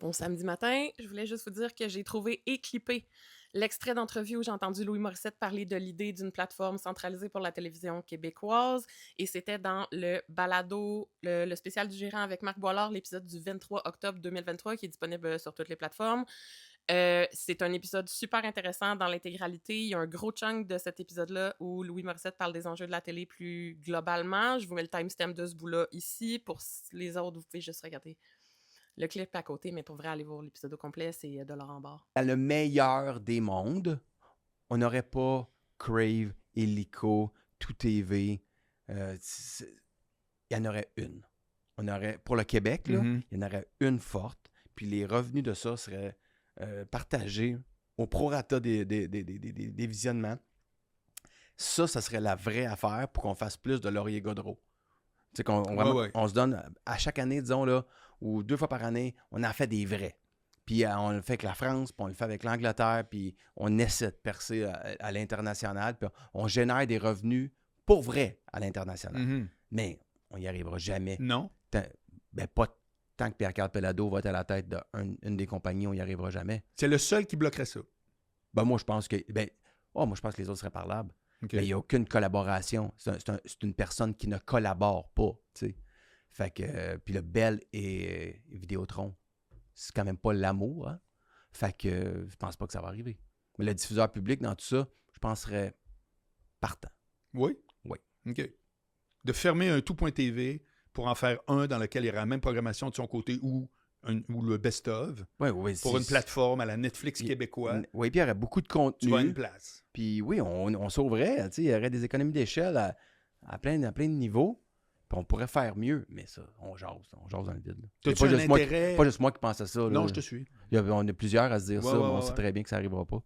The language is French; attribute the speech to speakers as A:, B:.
A: Bon samedi matin, je voulais juste vous dire que j'ai trouvé et clippé l'extrait d'entrevue où j'ai entendu Louis Morissette parler de l'idée d'une plateforme centralisée pour la télévision québécoise. Et c'était dans le balado, le spécial du gérant avec Marc Boilard, l'épisode du 23 octobre 2023 qui est disponible sur toutes les plateformes. C'est un épisode super intéressant dans l'intégralité. Il y a un gros chunk de cet épisode-là où Louis Morissette parle des enjeux de la télé plus globalement. Je vous mets le timestamp de ce bout-là ici. Pour les autres, vous pouvez juste regarder le clip à côté, mais pour vrai, aller voir l'épisode au complet, c'est de Laurent Barre.
B: Dans le meilleur des mondes, on n'aurait pas Crave, Illico, Tout TV. Il y en aurait une. Pour le Québec, là, il y en aurait une forte. Puis les revenus de ça seraient partagés au prorata des visionnements. Ça serait la vraie affaire pour qu'on fasse plus de Laurier Gaudreau. Tu sais, on se donne à chaque année, disons, là, ou 2 fois par année, on en fait des vrais. Puis on le fait avec la France, puis on le fait avec l'Angleterre, puis on essaie de percer à l'international, puis on génère des revenus pour vrai à l'international. Mais on n'y arrivera jamais.
C: Non.
B: Pas tant que Pierre-Carl Pelado va être à la tête d'une des compagnies, on n'y arrivera jamais.
C: C'est le seul qui bloquerait ça.
B: Moi, je pense que moi, je pense que les autres seraient parlables.
C: Okay.
B: Mais il n'y a aucune collaboration. C'est une personne qui ne collabore pas. T'sais. Fait que, puis le Bell et Vidéotron, c'est quand même pas l'amour. Hein? Fait que je pense pas que ça va arriver. Mais le diffuseur public dans tout ça, je penserais partant.
C: Oui?
B: Oui.
C: OK. De fermer un tout.tv pour en faire un dans lequel il y aura la même programmation de son côté ou le best-of.
B: Oui,
C: pour une plateforme à la Netflix québécois.
B: Oui, puis il y aurait beaucoup de contenu.
C: Tu vas à une place.
B: Puis oui, on sauverait. Il y aurait des économies d'échelle à plein de niveaux. Puis on pourrait faire mieux. Mais ça, on jase dans le vide.
C: T'as-tu un intérêt?
B: Pas juste moi qui pense à ça. Là.
C: Non, je te suis.
B: On a plusieurs à se dire ça, mais on sait très bien que ça n'arrivera pas.